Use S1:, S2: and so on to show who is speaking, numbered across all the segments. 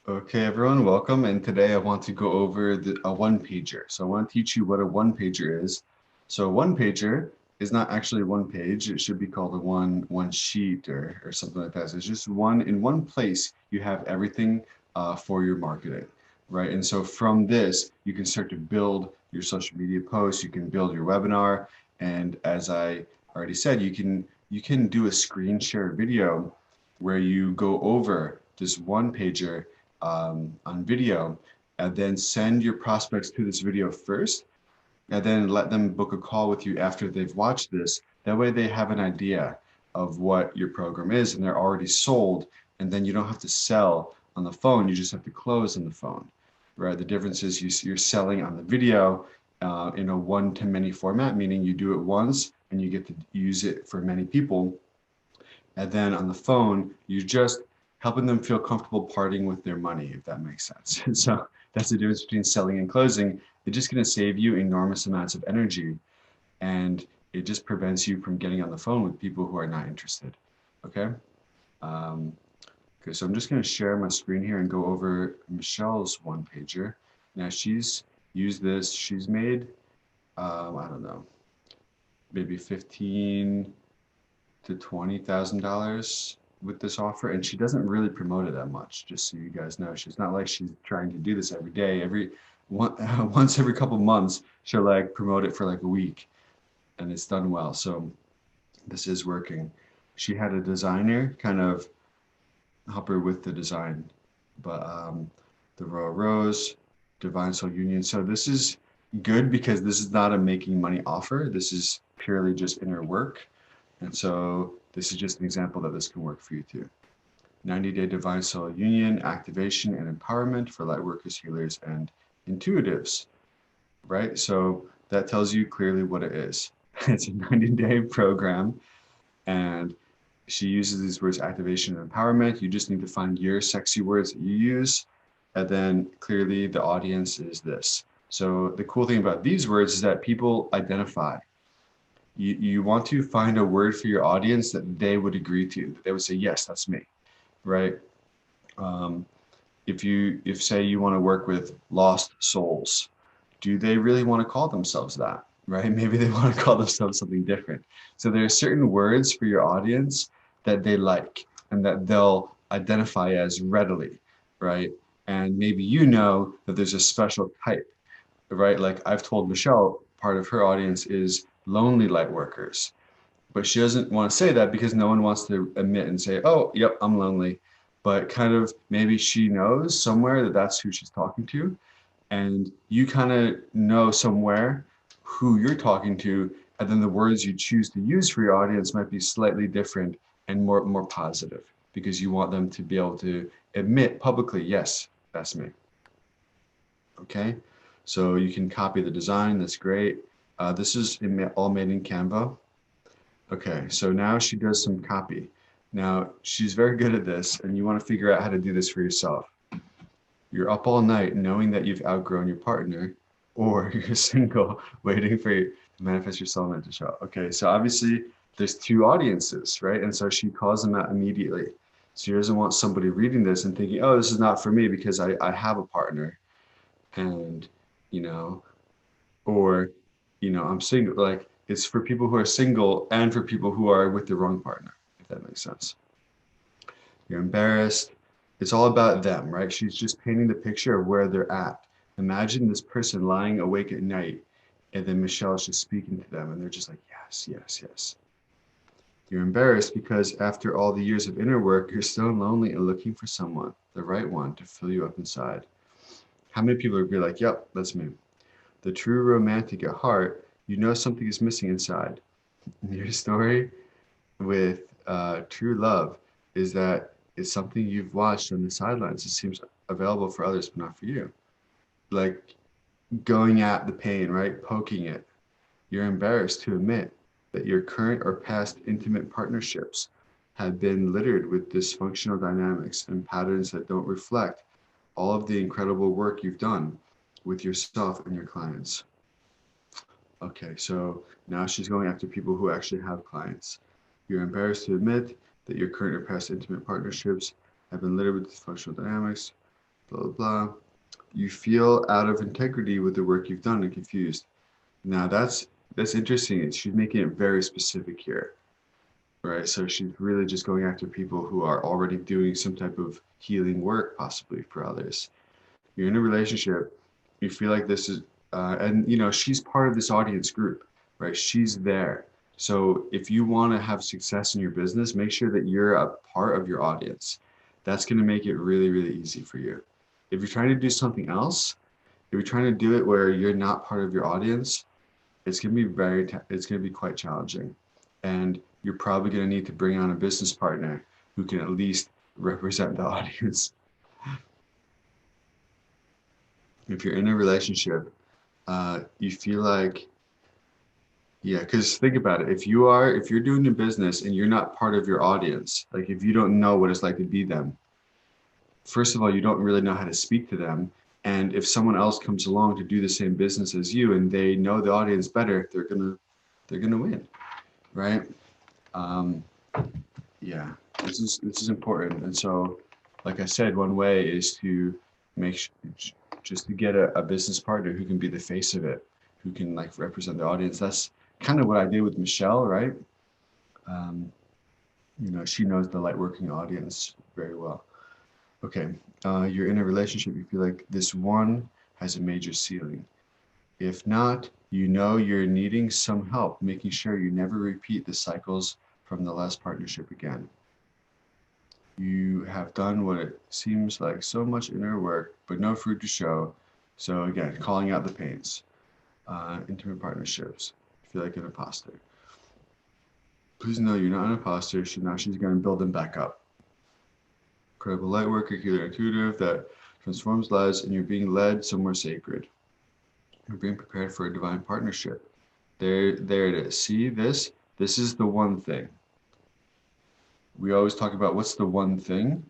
S1: Okay, everyone, welcome. And today I want to go over a one pager. So I want to teach you what a one pager is. So a one pager is not actually one page. It should be called a one sheet or something like that. So it's just one in one place. You have everything for your marketing, right? And so from this, you can start to build your social media posts. You can build your webinar, and as I already said, you can do a screen share video where you go over this one pager on video, and then send your prospects to this video first, and then let them book a call with you after they've watched this. That way they have an idea of what your program is and they're already sold, and then you don't have to sell on the phone, you just have to close on the phone, right? The difference is you're selling on the video in a one-to-many format, meaning you do it once and you get to use it for many people. And then on the phone, you're just helping them feel comfortable parting with their money, if that makes sense. So that's the difference between selling and closing. It's just going to save you enormous amounts of energy, and it just prevents you from getting on the phone with people who are not interested. Okay. Um, okay. So I'm just going to share my screen here and go over Michelle's one pager. Now she's used this. She's made, I don't know, maybe 15 to $20,000 with this offer, and she doesn't really promote it that much. Just so you guys know, she's not like she's trying to do this every day. Every one, once every couple months, she'll like promote it for like a week, and it's done well. So this is working. She had a designer kind of help her with the design, but the Royal Rose, Divine Soul Union. So this is good because this is not a making money offer. This is purely just inner work. And so this is just an example that this can work for you too. 90-day Divine Soul Union, activation and empowerment for light workers, healers, and intuitives, right? So that tells you clearly what it is. It's a 90-day program, and she uses these words activation and empowerment. You just need to find your sexy words that you use, and then clearly the audience is this. So the cool thing about these words is that people identify. You want to find a word for your audience that they would agree to, that they would say, yes, that's me, right? Um, if say you want to work with lost souls, do they really want to call themselves that, right? Maybe they want to call themselves something different. So there are certain words for your audience that they like and that they'll identify as readily, right? And maybe you know that there's a special type, right? Like I've told Michelle, part of her audience is lonely light workers, but she doesn't want to say that because no one wants to admit and say, oh, yep, I'm lonely. But kind of maybe she knows somewhere that that's who she's talking to. And you kind of know somewhere who you're talking to. And then the words you choose to use for your audience might be slightly different and more positive because you want them to be able to admit publicly, yes, that's me. Okay. So you can copy the design. That's great. This is all made in Canva. Okay, so now she does some copy. Now she's very good at this, and you want to figure out how to do this for yourself. You're up all night knowing that you've outgrown your partner, or you're single waiting for you to manifest your soulmate to show up. Okay, so obviously there's two audiences, right? And so she calls them out immediately. She doesn't want somebody reading this and thinking, oh, this is not for me because I have a partner, and you know, or I'm single. Like it's for people who are single and for people who are with the wrong partner, if that makes sense. You're embarrassed. It's all about them, right? She's just painting the picture of where they're at. Imagine this person lying awake at night, and then Michelle's just speaking to them, and they're just like, yes, yes, yes. You're embarrassed because after all the years of inner work, you're still lonely and looking for someone, the right one, to fill you up inside. How many people would be like, yep, that's me? The true romantic at heart, you know something is missing inside. Your story with true love is that it's something you've watched on the sidelines. It seems available for others, but not for you. Like going at the pain, right? Poking it. You're embarrassed to admit that your current or past intimate partnerships have been littered with dysfunctional dynamics and patterns that don't reflect all of the incredible work you've done with yourself and your clients. Okay, so now she's going after people who actually have clients. You're embarrassed to admit that your current or past intimate partnerships have been littered with dysfunctional dynamics. blah, blah, blah. You feel out of integrity with the work you've done and confused. Now that's interesting. She's making it very specific here, right? So she's really just going after people who are already doing some type of healing work, possibly for others. You're in a relationship, you feel like this is, and you know, she's part of this audience group, right? She's there. So if you want to have success in your business, make sure that you're a part of your audience. That's going to make it really, really easy for you. If you're trying to do something else, if you're trying to do it where you're not part of your audience, it's going to be it's going to be quite challenging. And you're probably going to need to bring on a business partner who can at least represent the audience. If you're in a relationship, you feel like, yeah, because think about it. If you're doing a business and you're not part of your audience, like if you don't know what it's like to be them, first of all, you don't really know how to speak to them. And if someone else comes along to do the same business as you and they know the audience better, they're gonna win, right? Um, yeah, this is important. And so, like I said, one way is to just to get a business partner who can be the face of it, who can like represent the audience. That's kind of what I did with Michelle, right? Um, you know, she knows the light working audience very well. Okay, you're in a relationship, you feel like this one has a major ceiling. If not, you know you're needing some help making sure you never repeat the cycles from the last partnership again. You have done what it seems like so much inner work, but no fruit to show. So again, calling out the pains. Intimate partnerships. Feel like an imposter. Please know you're not an imposter. Now she's going to build them back up. Incredible light worker, healer, intuitive that transforms lives, and you're being led somewhere sacred. You're being prepared for a divine partnership. There it is. See this? This is the one thing. We always talk about what's the one thing.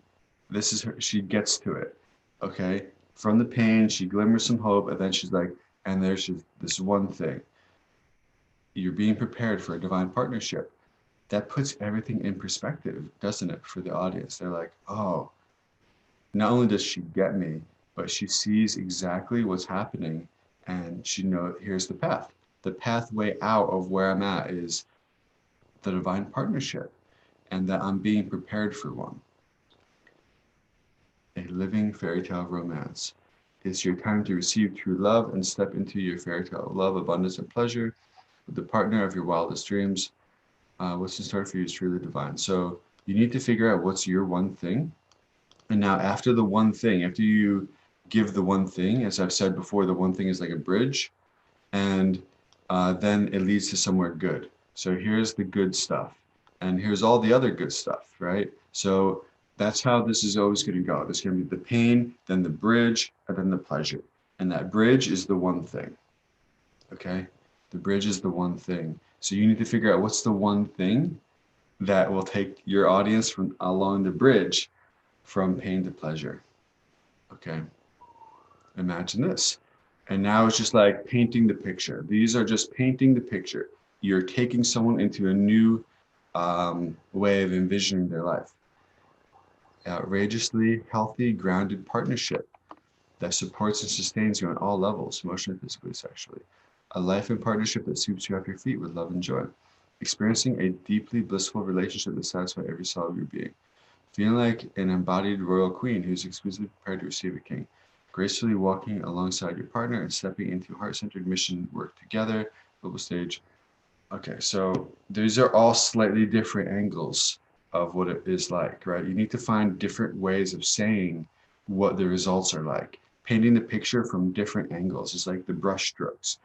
S1: This is her, she gets to it. Okay. From the pain, she glimmers some hope, and then she's like, and there's this one thing. You're being prepared for a divine partnership. That puts everything in perspective, doesn't it, for the audience? They're like, oh, not only does she get me, but she sees exactly what's happening, and she knows here's the path. The pathway out of where I'm at is the divine partnership, and that I'm being prepared for one. A living fairy tale romance. It's your time to receive true love and step into your fairy tale of love, abundance, and pleasure with the partner of your wildest dreams. What's in store for you is truly divine. So you need to figure out what's your one thing. And now after the one thing, after you give the one thing, as I've said before, the one thing is like a bridge, and then it leads to somewhere good. So here's the good stuff, and here's all the other good stuff, right? So that's how this is always going to go. There's going to be the pain, then the bridge, and then the pleasure. And that bridge is the one thing, okay? The bridge is the one thing. So you need to figure out what's the one thing that will take your audience from along the bridge from pain to pleasure. Okay. Imagine this. And now it's just like painting the picture. These are just painting the picture. You're taking someone into a new way of envisioning their life. Outrageously healthy, grounded partnership that supports and sustains you on all levels, emotionally, physically, sexually. A life in partnership that sweeps you off your feet with love and joy. Experiencing a deeply blissful relationship that satisfies every cell of your being. Feeling like an embodied royal queen who's exquisitely prepared to receive a king. Gracefully walking alongside your partner and stepping into heart-centered mission work together. Global stage. Okay, so these are all slightly different angles of what it is like, right? You need to find different ways of saying what the results are like. Painting the picture from different angles. It's like the brush strokes.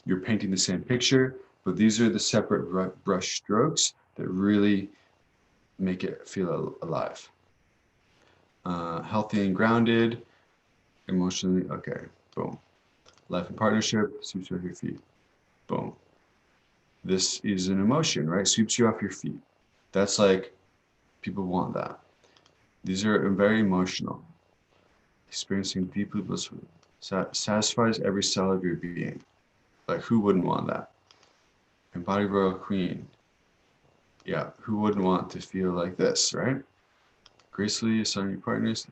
S1: You're painting the same picture, but these are the separate brush strokes that really make it feel alive. Healthy and grounded, emotionally, okay, boom. Life and partnership, sweeps you off your feet, boom. This is an emotion, right? Sweeps you off your feet. That's like, people want that. These are very emotional. Experiencing deeply blissful, satisfies every cell of your being. Like, who wouldn't want that? Embodied royal queen. Yeah, who wouldn't want to feel like this, right? Gracefully assigning your partners.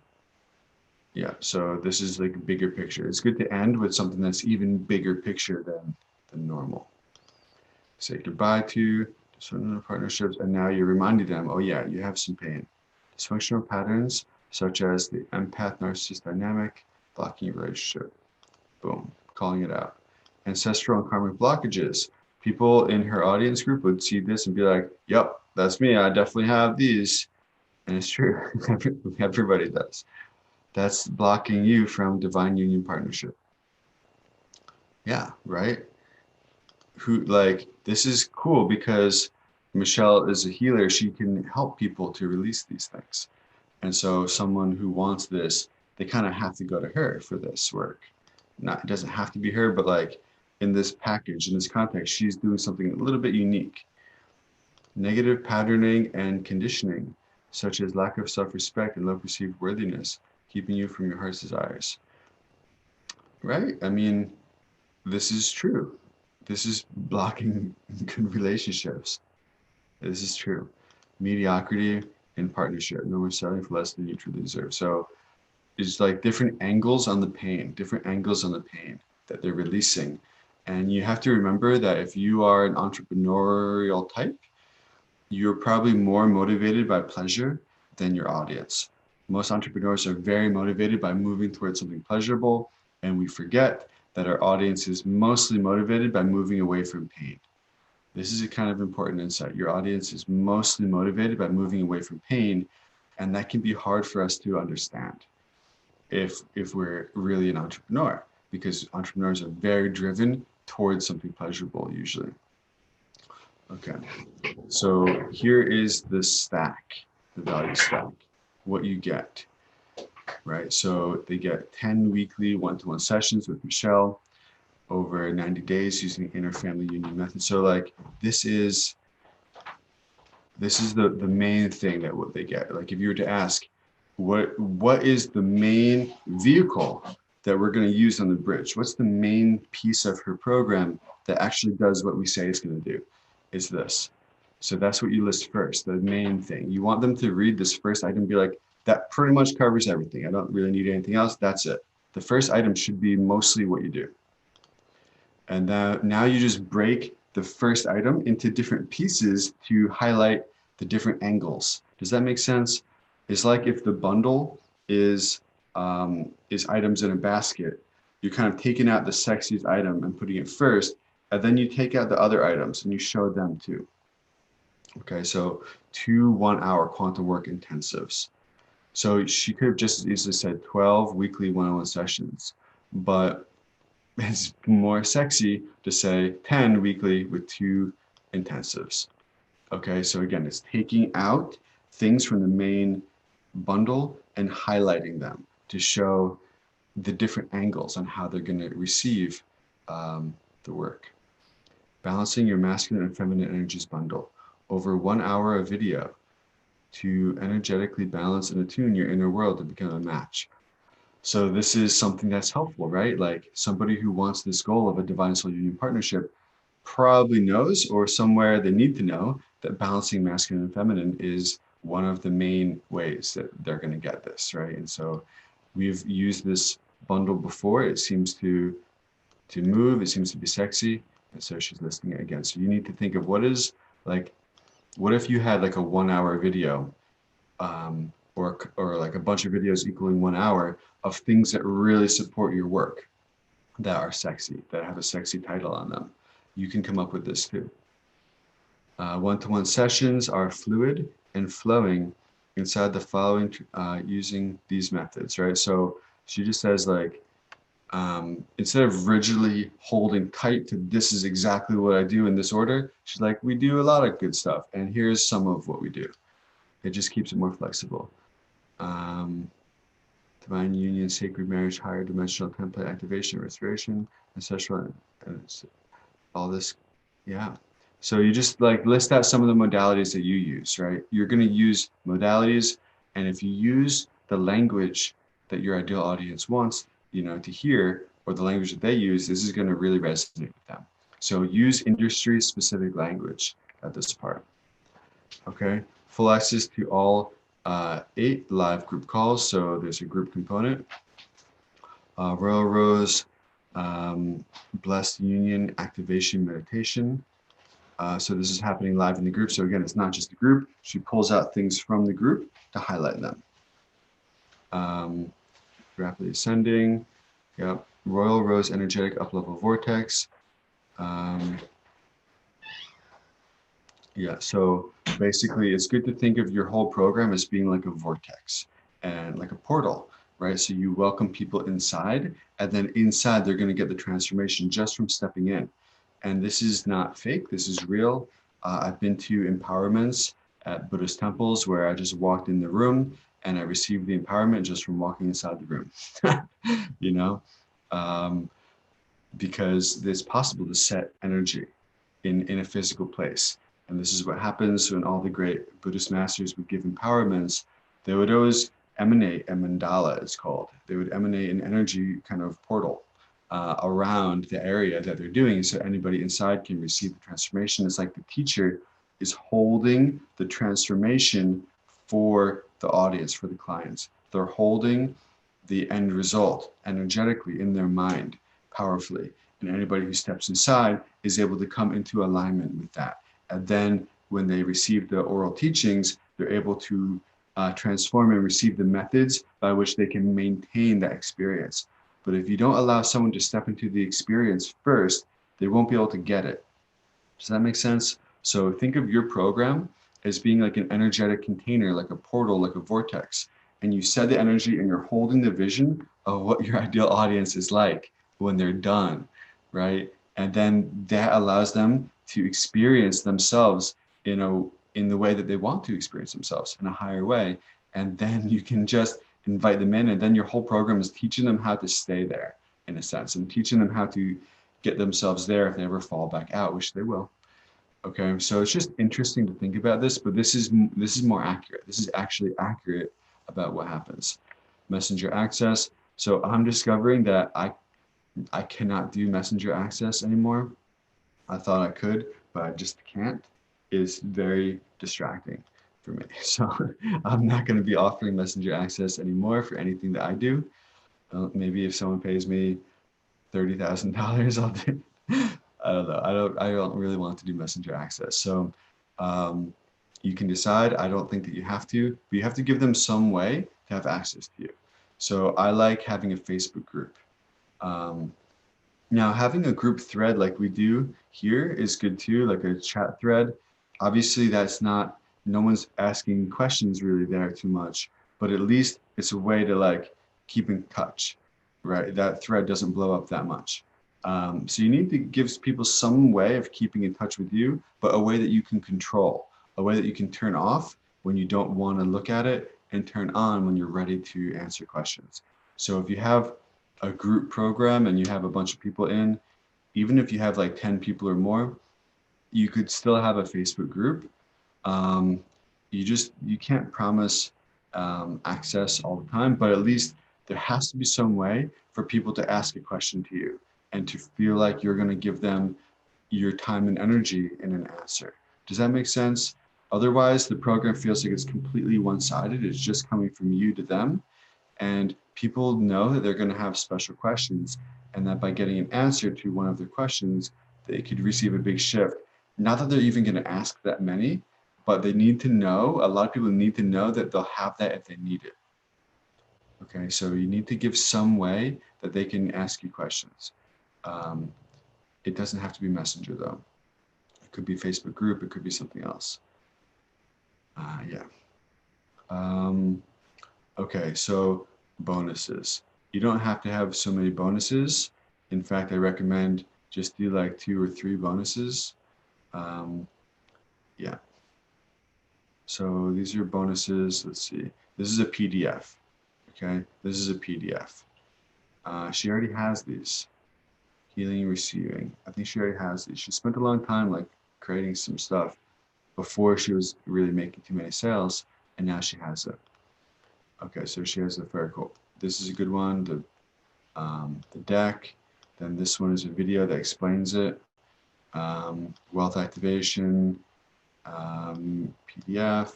S1: Yeah, so this is like a bigger picture. It's good to end with something that's even bigger picture than normal. Say goodbye to certain partnerships, and now you're reminding them, oh yeah, you have some pain. Dysfunctional patterns such as the empath narcissist dynamic, blocking your relationship. Boom, calling it out. Ancestral and karmic blockages. People in her audience group would see this and be like, yep, that's me. I definitely have these. And it's true. Everybody does. That's blocking you from divine union partnership. Yeah, right? Who like this is cool because Michelle is a healer. She can help people to release these things. And so someone who wants this, they kind of have to go to her for this work. Not it doesn't have to be her, but like in this package, in this context, she's doing something a little bit unique. Negative patterning and conditioning, such as lack of self-respect and low perceived worthiness, keeping you from your heart's desires. Right? I mean, this is true. This is blocking good relationships. This is true. Mediocrity in partnership. No more selling for less than you truly deserve. So it's like different angles on the pain, that they're releasing. And you have to remember that if you are an entrepreneurial type, you're probably more motivated by pleasure than your audience. Most entrepreneurs are very motivated by moving towards something pleasurable, and we forget that our audience is mostly motivated by moving away from pain. This is a kind of important insight. Your audience is mostly motivated by moving away from pain, and that can be hard for us to understand if we're really an entrepreneur, because entrepreneurs are very driven towards something pleasurable usually. Okay, so here is the stack, the value stack, what you get, right? So they get 10 weekly one-to-one sessions with Michelle over 90 days using the inner family union method. So like this is the main thing that what they get. Like if you were to ask, what is the main vehicle that we're going to use on the bridge? What's the main piece of her program that actually does what we say it's going to do? It's this. So that's what you list first, the main thing. You want them to read this first item and be like, that pretty much covers everything. I don't really need anything else. That's it. The first item should be mostly what you do. And now you just break the first item into different pieces to highlight the different angles. Does that make sense? It's like if the bundle is items in a basket, you're kind of taking out the sexiest item and putting it first, and then you take out the other items and you show them too. Okay, so 2 1-hour quantum work intensives. So she could have just as easily said 12 weekly one-on-one sessions, but it's more sexy to say 10 weekly with 2 intensives. Okay, so again, it's taking out things from the main bundle and highlighting them to show the different angles on how they're going to receive the work. Balancing your masculine and feminine energies bundle. Over 1 hour of video to energetically balance and attune your inner world to become a match. So this is something that's helpful, right? Like somebody who wants this goal of a divine soul union partnership probably knows, or somewhere they need to know, that balancing masculine and feminine is one of the main ways that they're going to get this, right? And so we've used this bundle before. It seems to move. It seems to be sexy. And so she's listing it again. So you need to think of what if you had like a 1 hour video or like a bunch of videos equaling 1 hour of things that really support your work, that are sexy, that have a sexy title on them. You can come up with this too. One-to-one sessions are fluid and flowing inside the following using these methods, right? So she just says like, instead of rigidly holding tight to this is exactly what I do in this order, she's like, we do a lot of good stuff, and here's some of what we do. It just keeps it more flexible. Divine union, sacred marriage, higher dimensional template, activation, restoration, ancestral, all this. Yeah. So you just like list out some of the modalities that you use, right? You're going to use modalities, and if you use the language that your ideal audience wants, to hear, or the language that they use, this is going to really resonate with them. So use industry-specific language at this part. Okay. Full access to all 8 live group calls. So there's a group component. Royal Rose, Blessed Union Activation Meditation. So this is happening live in the group. So again, it's not just the group. She pulls out things from the group to highlight them. Rapidly Ascending. Yep. Royal Rose Energetic Up-Level Vortex. Yeah, so basically it's good to think of your whole program as being like a vortex and like a portal, right? So you welcome people inside, and then inside they're going to get the transformation just from stepping in. And this is not fake, this is real. I've been to empowerments at Buddhist temples where I just walked in the room and I received the empowerment just from walking inside the room, you know, because it's possible to set energy in a physical place. And this is what happens when all the great Buddhist masters would give empowerments. They would always emanate a mandala, it's called. They would emanate an energy kind of portal around the area that they're doing, so anybody inside can receive the transformation. It's like the teacher is holding the transformation for the audience, for the clients. They're holding the end result energetically in their mind, powerfully. And anybody who steps inside is able to come into alignment with that. And then when they receive the oral teachings, they're able to transform and receive the methods by which they can maintain that experience. But if you don't allow someone to step into the experience first, they won't be able to get it. Does that make sense? So think of your program as being like an energetic container, like a portal, like a vortex. And you set the energy and you're holding the vision of what your ideal audience is like when they're done, right? And then that allows them to experience themselves in the way that they want to experience themselves, in a higher way. And then you can just invite them in, and then your whole program is teaching them how to stay there, in a sense, and teaching them how to get themselves there if they ever fall back out, which they will. Okay, so it's just interesting to think about this, but this is more accurate. This is actually accurate about what happens. Messenger access. So I'm discovering that I cannot do messenger access anymore. I thought I could, but I just can't. It's very distracting for me. So I'm not going to be offering messenger access anymore for anything that I do. Maybe if someone pays me $30,000, I'll do. I don't know. I don't really want to do messenger access. So you can decide. I don't think that you have to, but you have to give them some way to have access to you. So I like having a Facebook group. Now, having a group thread like we do here is good too, like a chat thread. Obviously, that's not, no one's asking questions really there too much, but at least it's a way to like keep in touch, right? That thread doesn't blow up that much. So you need to give people some way of keeping in touch with you, but a way that you can control, a way that you can turn off when you don't want to look at it and turn on when you're ready to answer questions. So if you have a group program and you have a bunch of people in, even if you have like 10 people or more, you could still have a Facebook group. You can't promise access all the time, but at least there has to be some way for people to ask a question to you and to feel like you're going to give them your time and energy in an answer. Does that make sense? Otherwise, the program feels like it's completely one-sided. It's just coming from you to them. And people know that they're going to have special questions, and that by getting an answer to one of their questions, they could receive a big shift. Not that they're even going to ask that many, but they need to know, a lot of people need to know that they'll have that if they need it. Okay, so you need to give some way that they can ask you questions. It doesn't have to be Messenger though. It could be Facebook group, it could be something else. Yeah. Okay, so bonuses. You don't have to have so many bonuses. In fact, I recommend just do like 2 or 3 bonuses. Yeah. So these are bonuses. Let's see. This is a PDF. Okay, this is a PDF. She already has these. Healing and receiving. I think she already has these. She spent a long time like creating some stuff before she was really making too many sales, and now she has it. Okay, so she has the very cool. This is a good one. The deck. Then this one is a video that explains it. Wealth activation. PDF.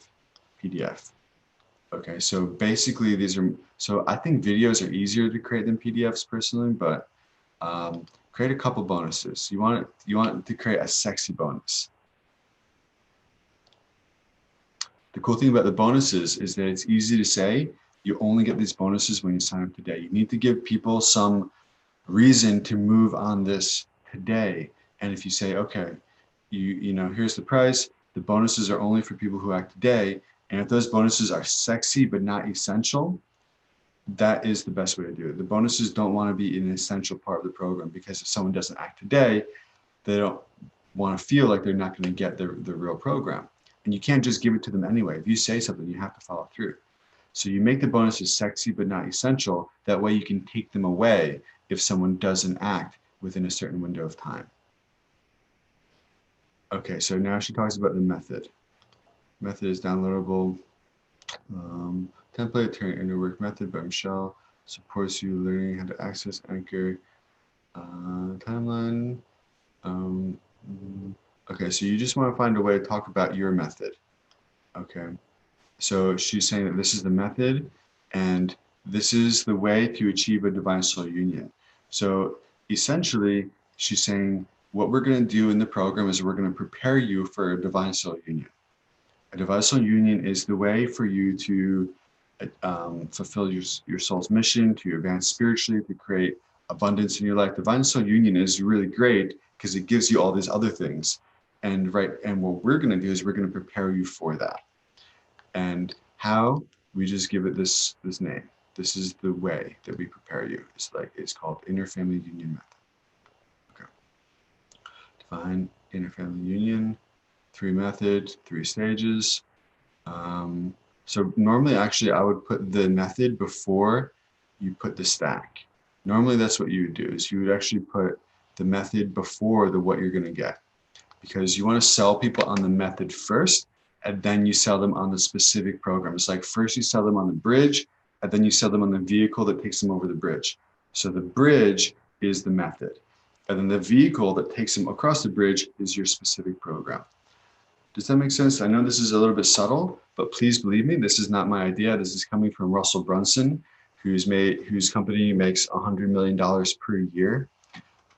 S1: Okay, so basically so I think videos are easier to create than PDFs personally, but create a couple bonuses. You want to create a sexy bonus. The cool thing about the bonuses is that it's easy to say you only get these bonuses when you sign up today. You need to give people some reason to move on this today. And if you say, okay, here's the price, the bonuses are only for people who act today. And if those bonuses are sexy but not essential, that is the best way to do it. The bonuses don't want to be an essential part of the program, because if someone doesn't act today, they don't want to feel like they're not going to get the real program. And you can't just give it to them anyway. If you say something, you have to follow through. So you make the bonuses sexy but not essential. That way you can take them away if someone doesn't act within a certain window of time. Okay, so now she talks about the method. Method is downloadable. Template turn into work method by Michelle. Supports you learning how to access Anchor. Timeline. Okay, so you just want to find a way to talk about your method. Okay, so she's saying that this is the method and this is the way to achieve a divine soul union. So essentially, she's saying what we're going to do in the program is we're going to prepare you for a divine soul union. A divine soul union is the way for you to fulfill your soul's mission, to advance spiritually, to create abundance in your life. Divine soul union is really great because it gives you all these other things. And what we're going to do is we're going to prepare you for that. And how? We just give it this name. This is the way that we prepare you. It's called Inner Family Union Method. Okay. Define Inner Family Union. 3 methods, 3 stages. So normally, actually, I would put the method before you put the stack. Normally, that's what you would do, is you would actually put the method before what you're going to get, because you want to sell people on the method first, and then you sell them on the specific program. It's like first you sell them on the bridge, and then you sell them on the vehicle that takes them over the bridge. So the bridge is the method, and then the vehicle that takes them across the bridge is your specific program. Does that make sense? I know this is a little bit subtle, but please believe me, this is not my idea. This is coming from Russell Brunson, whose company makes $100 million per year,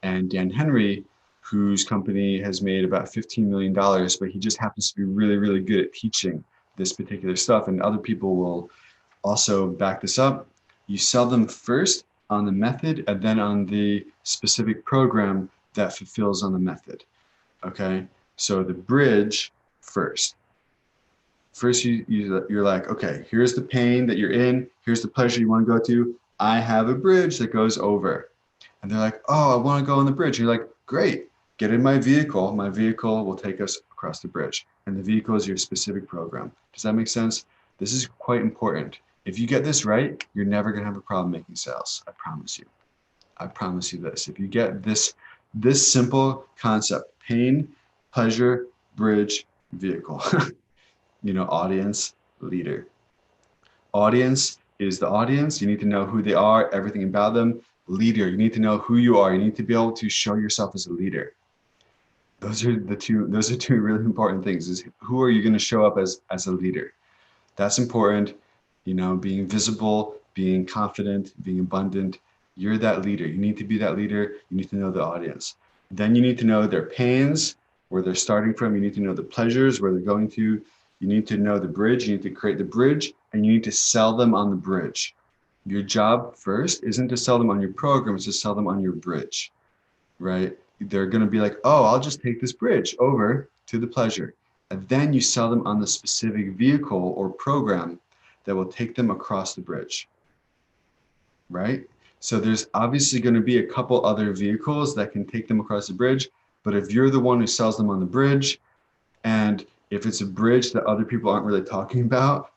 S1: and Dan Henry, whose company has made about $15 million, but he just happens to be really, really good at teaching this particular stuff. And other people will also back this up. You sell them first on the method and then on the specific program that fulfills on the method. Okay, so the bridge first. First, you're like, okay, here's the pain that you're in. Here's the pleasure you want to go to. I have a bridge that goes over. And they're like, oh, I want to go on the bridge. You're like, great, get in my vehicle. My vehicle will take us across the bridge. And the vehicle is your specific program. Does that make sense? This is quite important. If you get this right, you're never going to have a problem making sales. I promise you. I promise you this. If you get this simple concept, pain, pleasure, bridge, vehicle, audience, leader. Audience is the audience. You need to know who they are, everything about them. Leader, you need to know who you are. You need to be able to show yourself as a leader. Those are two really important things. Is who are you going to show up as a leader? That's important. Being visible, being confident, being abundant. You're that leader. You need to be that leader. You need to know the audience. Then you need to know their pains, where they're starting from. You need to know the pleasures, where they're going to. You need to know the bridge. You need to create the bridge, and you need to sell them on the bridge. Your job first isn't to sell them on your program, it's to sell them on your bridge, right? They're going to be like, oh, I'll just take this bridge over to the pleasure. And then you sell them on the specific vehicle or program that will take them across the bridge, right? So there's obviously going to be a couple other vehicles that can take them across the bridge. But if you're the one who sells them on the bridge, and if it's a bridge that other people aren't really talking about,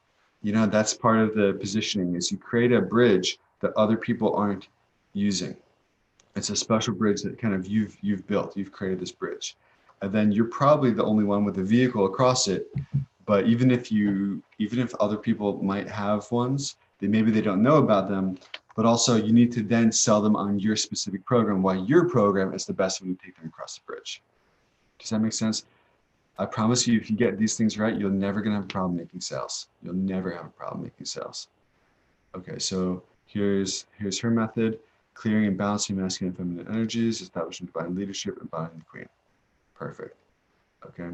S1: that's part of the positioning, is you create a bridge that other people aren't using. It's a special bridge that kind of you've built. You've created this bridge. And then you're probably the only one with a vehicle across it. But even if other people might have ones, maybe they don't know about them, but also you need to then sell them on your specific program, why your program is the best one to take them across the bridge. Does that make sense? I promise you, if you get these things right, you're never gonna have a problem making sales. You'll never have a problem making sales. Okay, so here's her method: clearing and balancing masculine and feminine energies, establishing divine leadership, embodying the queen. Perfect. Okay.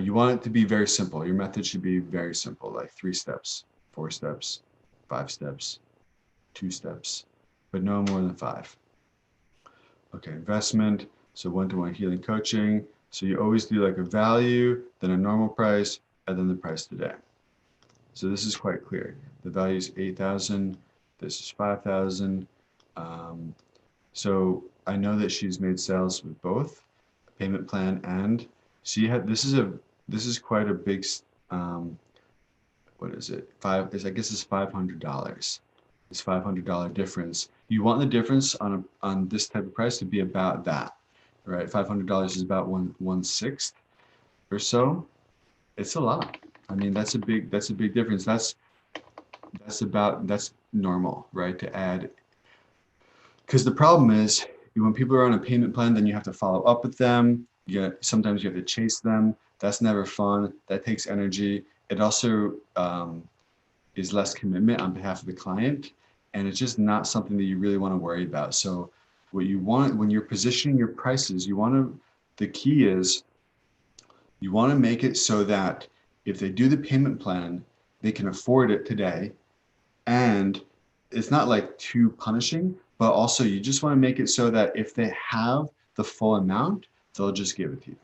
S1: You want it to be very simple. Your method should be very simple, like 3 steps, 4 steps, 5 steps, 2 steps, but no more than 5. Okay, investment. So one-to-one healing coaching. So you always do like a value, then a normal price, and then the price today. So this is quite clear. The value is 8,000. This is 5,000. So I know that she's made sales with both payment plan, and she had, this is quite a big, what is it? I guess it's $500. This $500 difference. You want the difference on this type of price to be about that, right? $500 is about one sixth or so. It's a lot. I mean, that's a big difference. That's normal, right? To add, because the problem is when people are on a payment plan, then you have to follow up with them. Sometimes you have to chase them. That's never fun. That takes energy. It also is less commitment on behalf of the client, and it's just not something that you really want to worry about. So what you want when you're positioning your prices, the key is you want to make it so that if they do the payment plan, they can afford it today, and it's not like too punishing, but also you just want to make it so that if they have the full amount, they'll just give it to you.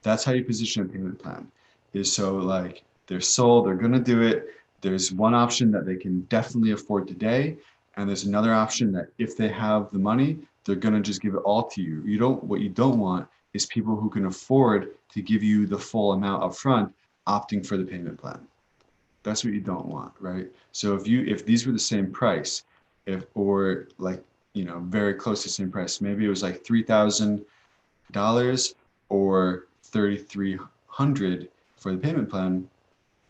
S1: That's how you position a payment plan, is so like they're sold, they're going to do it. There's one option that they can definitely afford today, and there's another option that if they have the money, they're going to just give it all to you. What you don't want is people who can afford to give you the full amount up front opting for the payment plan. That's what you don't want, right? So if these were the same price, or like, very close to the same price, maybe it was like $3,000 or $3,300 for the payment plan.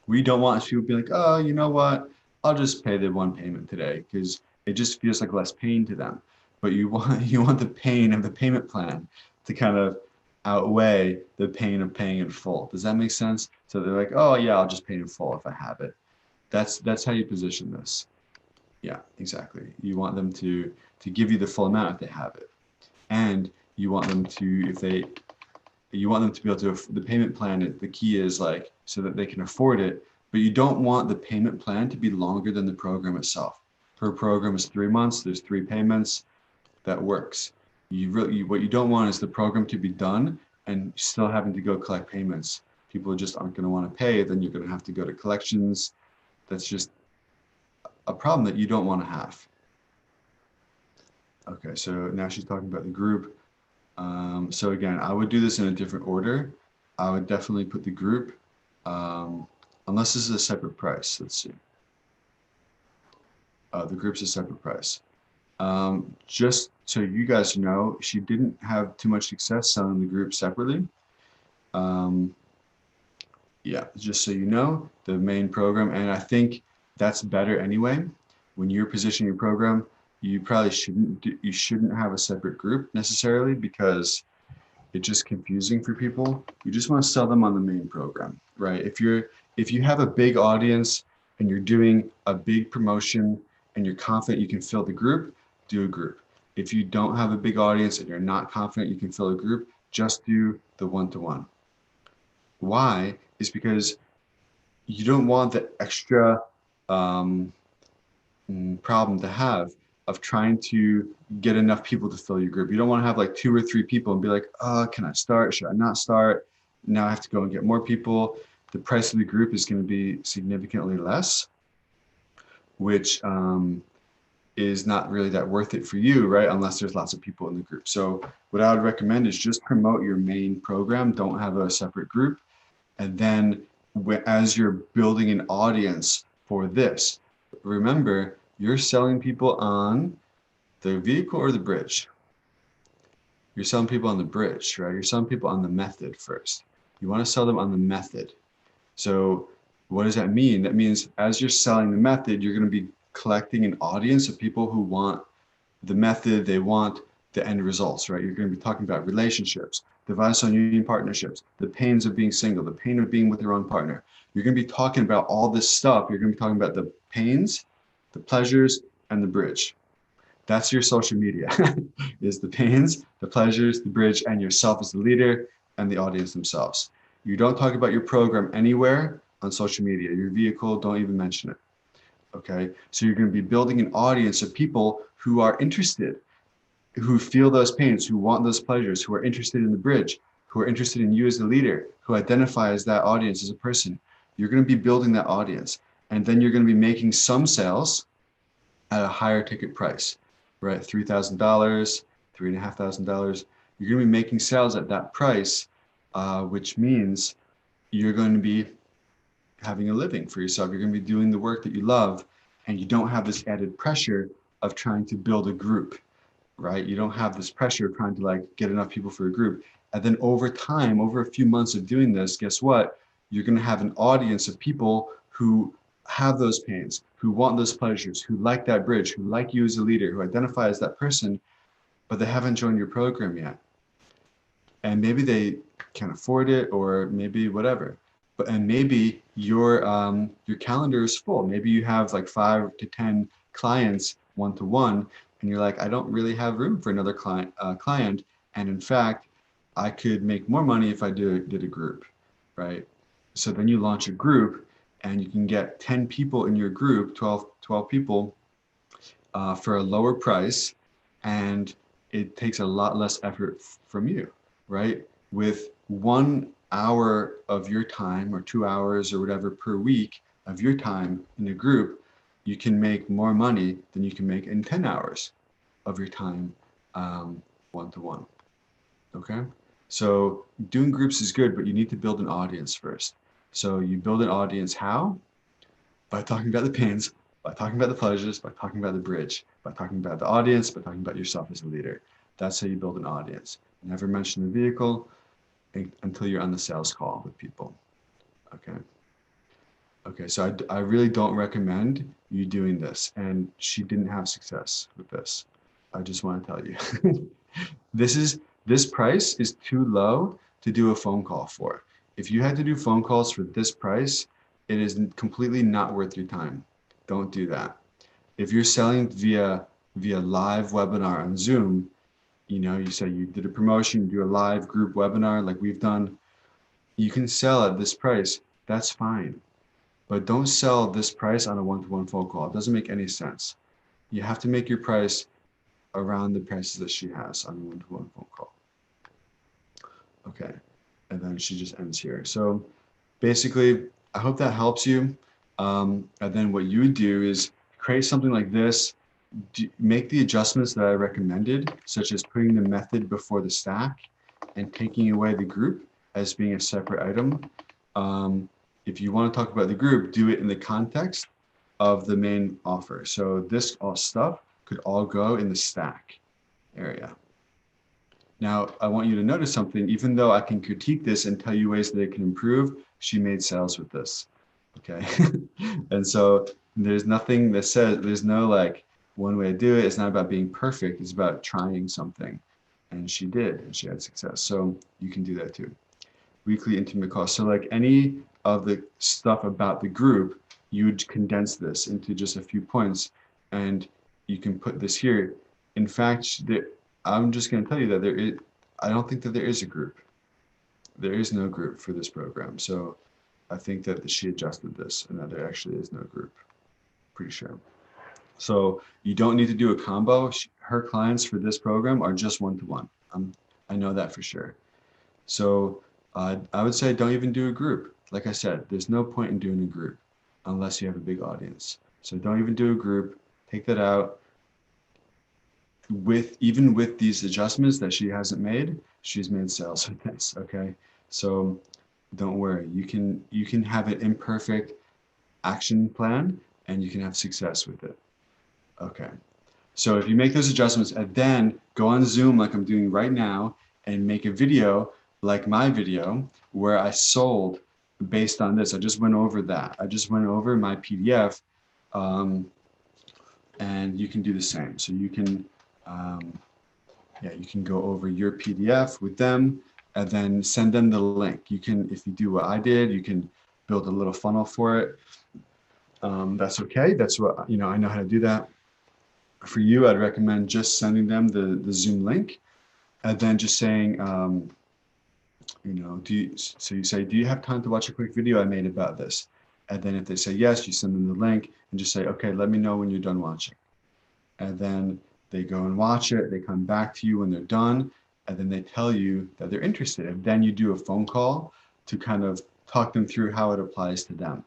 S1: We don't want people to be like, oh, you know what? I'll just pay the one payment today, because it just feels like less pain to them. But you want the pain of the payment plan to kind of outweigh the pain of paying in full. Does that make sense? So they're like, oh yeah, I'll just pay in full if I have it. That's how you position this. Yeah, exactly. You want them to give you the full amount if they have it, and you want them to you want them to be able to, the payment plan, the key is like so that they can afford it, but you don't want the payment plan to be longer than the program itself. Her program is 3 months, there's 3 payments, that works. What you don't want is the program to be done and still having to go collect payments. People just aren't going to want to pay, then you're going to have to go to collections. That's just a problem that you don't want to have. Okay, so now she's talking about the group. So again, I would do this in a different order. I would definitely put the group, unless this is a separate price. Let's see. The group's a separate price. Just so you guys know, she didn't have too much success selling the group separately. Yeah, just so you know, the main program, and I think that's better anyway. When you're positioning your program, you probably shouldn't have a separate group necessarily, because it's just confusing for people. You just want to sell them on the main program, right? If you have a big audience and you're doing a big promotion and you're confident you can fill the group, do a group. If you don't have a big audience and you're not confident you can fill a group, just do the one-to-one. Why? Is because you don't want the extra problem to have of trying to get enough people to fill your group. You don't want to have like 2 or 3 people and be like, oh, can I start? Should I not start? Now I have to go and get more people. The price of the group is going to be significantly less, which is not really that worth it for you, right? Unless there's lots of people in the group. So what I would recommend is just promote your main program. Don't have a separate group. And then as you're building an audience for this, remember, you're selling people on the vehicle or the bridge. You're selling people on the bridge, right? You're selling people on the method first. You want to sell them on the method. So what does that mean? That means as you're selling the method, you're going to be collecting an audience of people who want the method. They want the end results, right? You're going to be talking about relationships, divorce and union partnerships, the pains of being single, the pain of being with your own partner. You're going to be talking about all this stuff. You're going to be talking about the pains, the pleasures, and the bridge. That's your social media, is the pains, the pleasures, the bridge, and yourself as the leader and the audience themselves. You don't talk about your program anywhere on social media. Your vehicle, don't even mention it. Okay, so you're going to be building an audience of people who are interested, who feel those pains, who want those pleasures, who are interested in the bridge, who are interested in you as the leader, who identify as that audience as a person. You're going to be building that audience, and then you're going to be making some sales at a higher ticket price, right? $3,000, $3,500. You're going to be making sales at that price, which means you're going to be having a living for yourself. You're going to be doing the work that you love, and you don't have this added pressure of trying to build a group, right? You don't have this pressure of trying to like get enough people for a group. And then over time, over a few months of doing this, guess what? You're going to have an audience of people who have those pains, who want those pleasures, who like that bridge, who like you as a leader, who identify as that person, but they haven't joined your program yet. And maybe they can't afford it, or maybe whatever. And maybe your calendar is full. Maybe you have like 5 to 10 clients one-to-one, and you're like, I don't really have room for another client. And in fact, I could make more money if I did a group, right? So then you launch a group, and you can get 10 people in your group, 12 people, for a lower price, and it takes a lot less effort from you, right? With 1 hour of your time, or 2 hours or whatever per week of your time in a group, you can make more money than you can make in 10 hours of your time one-to-one. Okay, so doing groups is good, but you need to build an audience first. So you build an audience how? By talking about the pains, by talking about the pleasures, by talking about the bridge, by talking about the audience, by talking about yourself as a leader. That's how you build an audience. Never mention the vehicle until you're on the sales call with people. Okay. Okay, so I really don't recommend you doing this. And she didn't have success with this. I just want to tell you. This price is too low to do a phone call for. If you had to do phone calls for this price, it is completely not worth your time. Don't do that. If you're selling via live webinar on Zoom, you know, you say you did a promotion, you do a live group webinar like we've done, you can sell at this price. That's fine. But don't sell this price on a one-to-one phone call. It doesn't make any sense. You have to make your price around the prices that she has on a one-to-one phone call. Okay, and then she just ends here. So basically, I hope that helps you. And then what you would do is create something like this, make the adjustments that I recommended, such as putting the method before the stack and taking away the group as being a separate item. If you want to talk about the group, do it in the context of the main offer. So this all stuff could all go in the stack area. Now, I want you to notice something. Even though I can critique this and tell you ways that it can improve, she made sales with this, okay? And so there's nothing that says, there's no like one way to do it. It's not about being perfect. It's about trying something. And she did, and she had success. So you can do that too. Weekly intimate calls. So like any of the stuff about the group, you would condense this into just a few points, and you can put this here. In fact, I'm just going to tell you that I don't think that there is a group. There is no group for this program. So I think that she adjusted this and that there actually is no group. Pretty sure. So you don't need to do a combo. Her clients for this program are just one-to-one. I know that for sure. So I would say don't even do a group. Like I said, there's no point in doing a group unless you have a big audience. So don't even do a group. Take that out. Even with these adjustments that she hasn't made, she's made sales with this. Okay, so don't worry. You can have an imperfect action plan, and you can have success with it. Okay, so if you make those adjustments and then go on Zoom like I'm doing right now and make a video like my video where I sold based on this. I just went over that. I just went over my PDF, and you can do the same. So you can yeah, you can go over your PDF with them and then send them the link. You can, if you do what I did, you can build a little funnel for it. That's okay. That's what, I know how to do that. For you, I'd recommend just sending them the Zoom link and then just saying, so you say, do you have time to watch a quick video I made about this? And then if they say yes, you send them the link and just say, okay, let me know when you're done watching. And then they go and watch it. They come back to you when they're done, and then they tell you that they're interested. And then you do a phone call to kind of talk them through how it applies to them.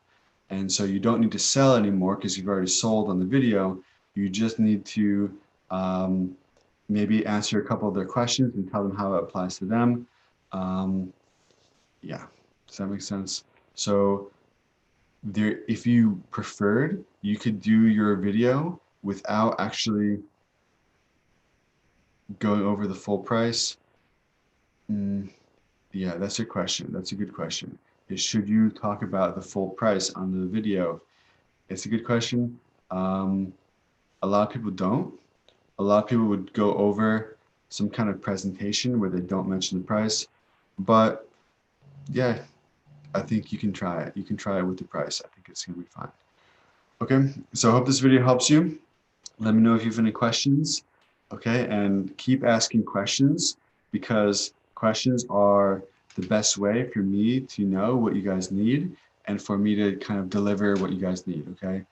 S1: And so you don't need to sell anymore because you've already sold on the video. You just need to maybe answer a couple of their questions and tell them how it applies to them. Yeah, does that make sense? So there, if you preferred, you could do your video without actually going over the full price. Yeah, that's a question. That's a good question. Is should you talk about the full price on the video? It's a good question. A lot of people don't. A lot of people would go over some kind of presentation where they don't mention the price. But yeah, I think you can try it. You can try it with the price. I think it's going to be fine. Okay, so I hope this video helps you. Let me know if you have any questions. Okay, and keep asking questions because questions are the best way for me to know what you guys need and for me to kind of deliver what you guys need. Okay,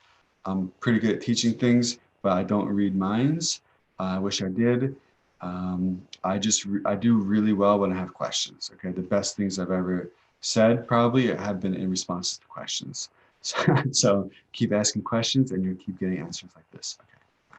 S1: I'm pretty good at teaching things, but I don't read minds. I wish I did. I do really well when I have questions. Okay, the best things I've ever said probably have been in response to questions. So keep asking questions and you'll keep getting answers like this. Okay.